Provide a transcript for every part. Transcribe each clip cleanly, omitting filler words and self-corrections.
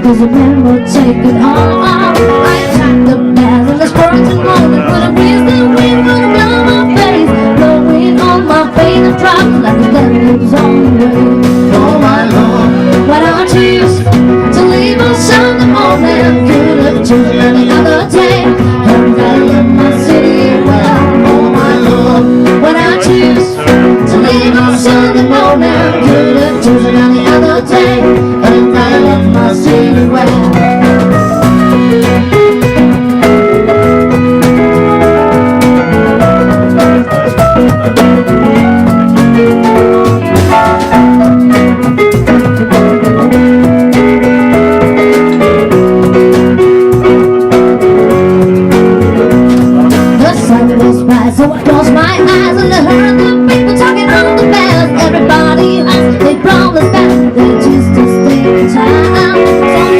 'cause the men will take it all off. I attack the bears and the squirrels and wolves, put a breeze the wind gonna blow my face, blowing on my face and drops like the devil's on the way. Oh my Lord, why don't I choose to leave on Sunday morning? Could have chosen any other day, and I love my city well. Oh my Lord, why don't I choose to leave on Sunday morning? Could have chosen any other day, and I love my city well. So I close my eyes and I heard the people talking on the bells. Everybody else, they promised that they just to stay in time.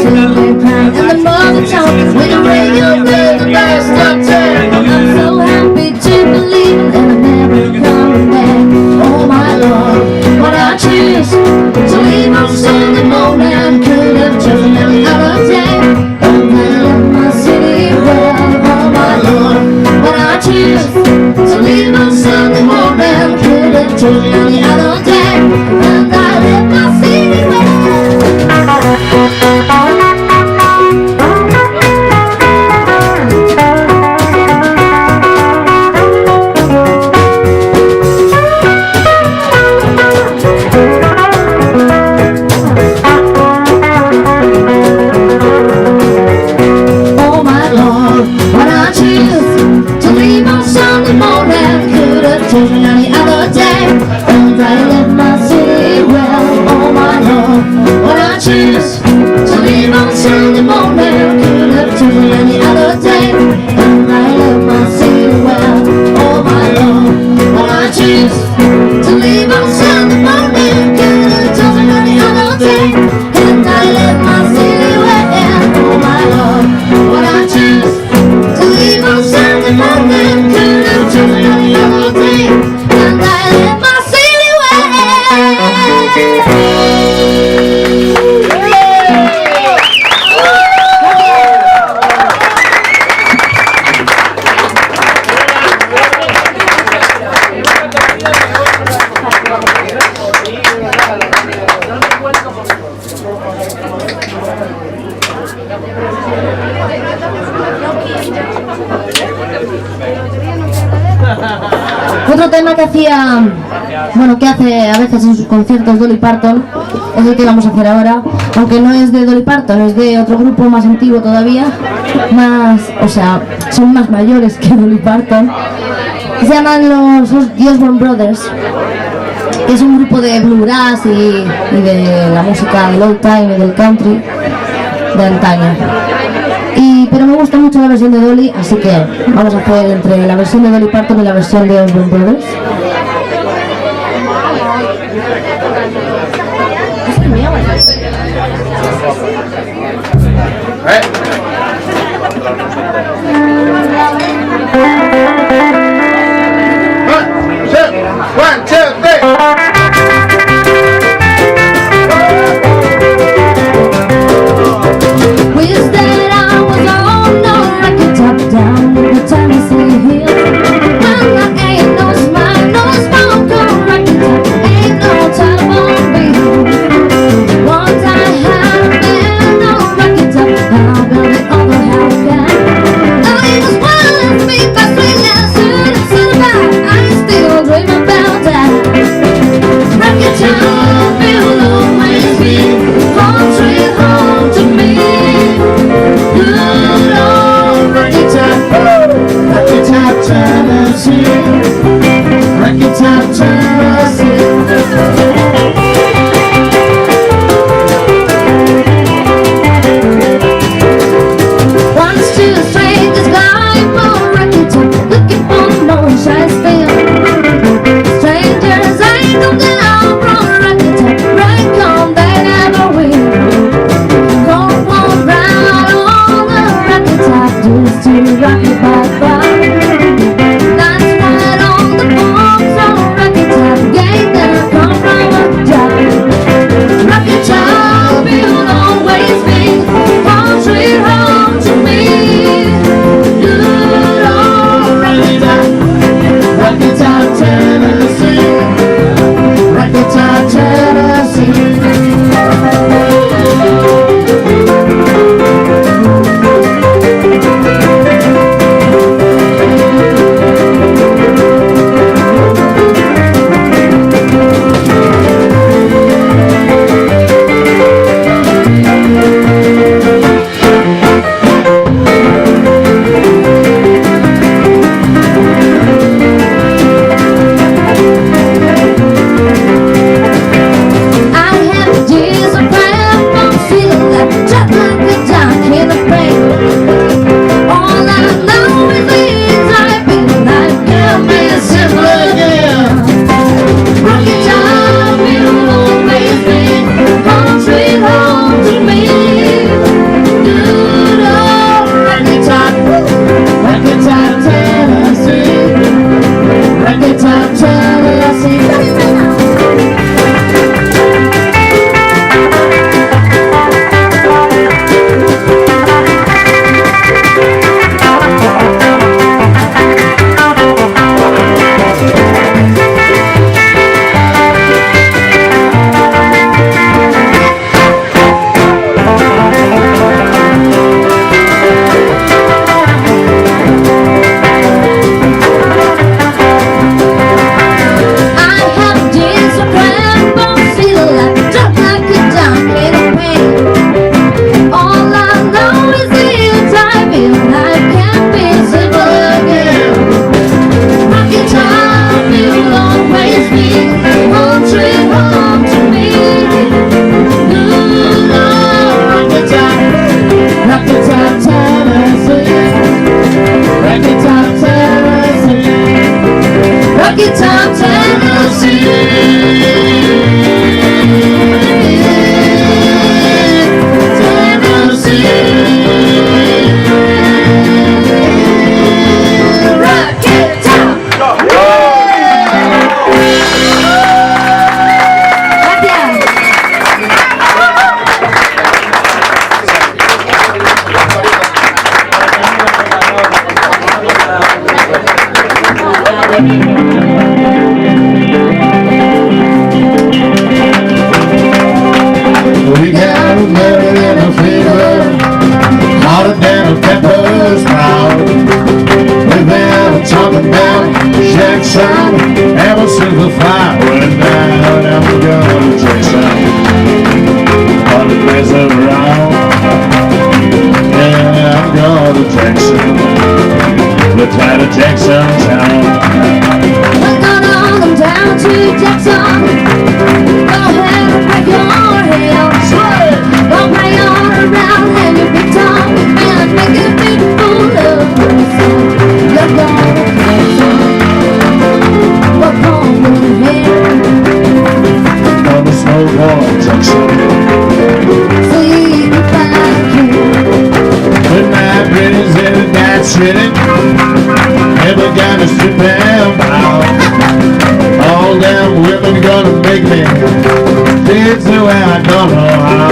So till they cry and the mother tongue, when the radio plays the first of turn, I'm so happy to believe that I'm never coming back. Oh my Lord, what I choose to leave on Sunday morning, could have chosen any other day, and I love my city well. Oh my Lord, what I choose to leave on Sunday morning, could have chosen any other day, and I live my city well. Oh my Lord, what I choose to leave on Sunday morning, could have chosen any other day, and I live my city well. Oh my Lord, what I choose to leave on Sunday morning, could have chosen any other day, and I live my city well. Oh my Lord, what I choose to leave on Sunday morning, could have chosen any other day, and I live my city well. Oh my Lord, what I choose to leave on Sunday morning, could have chosen any other day, and I live my city well. Otro tema que hacía, bueno, que hace a veces en sus conciertos Dolly Parton, es el que vamos a hacer ahora, aunque no es de Dolly Parton, es de otro grupo más antiguo todavía, más, o sea, son más mayores que Dolly Parton, se llaman los Osborne Brothers, que es un grupo de bluegrass y de la música del old time y del country de antaño. Pero me gusta mucho la versión de Dolly, así que vamos a hacer entre la versión de Dolly Parton y la versión de Osborne Brothers. One, two, three. Down in the Tennessee hills, and I ain't no smile, no smoke, no record, ain't no telephone bill. Once I had a man We got a merit and a fever, hotter than a pepper's sprout. We've been talking about Jackson ever since the fire went down. I'm going to Jackson, all the place around. Yeah, I'm going to Jackson, the town of Jackson town. We're gonna come down to Jackson. Go ahead and break your heels. Go play all around and you big tongue and make a big fool of yourself. You're gonna Jackson. Walk on with me. On the snowball Jackson. See if I can. With my pretties in the night city, never gonna strip them out. All them women gonna make me dance the way I don't know how.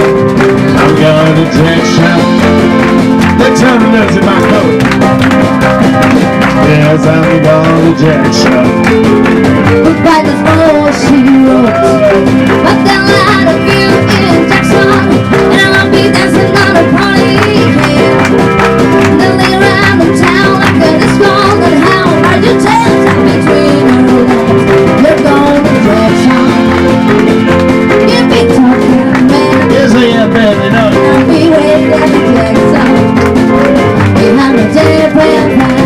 I'm going to Jackson. They tell me that's in my coat. Yes, I'm going to Jackson. Goodbye, the floor she wrote. But the light of you in Jackson, and I'll be dancing on a party here. They'll lay around the town like a disco, and how hard you tell time between our legs. You're going to Jackson. You be talking, man. Yes, I am, baby, no. I'll be waiting at Jackson. Behind the day, playing plan.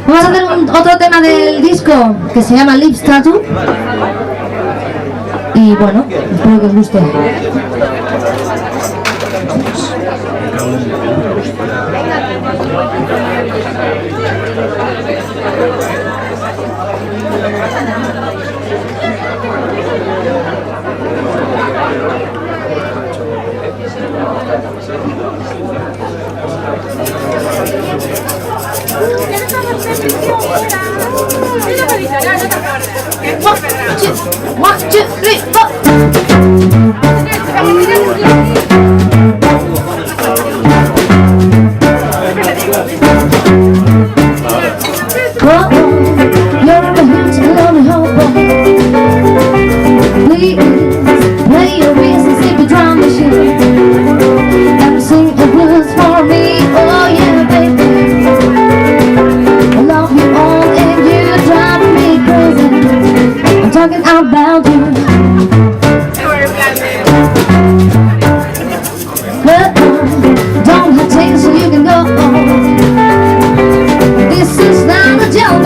Vamos a hacer otro tema del disco que se llama Lips Tattoo. Y bueno, espero que os guste. One, two, three, four. Talking about you, but don't hesitate so you can go. This is not a jail,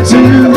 to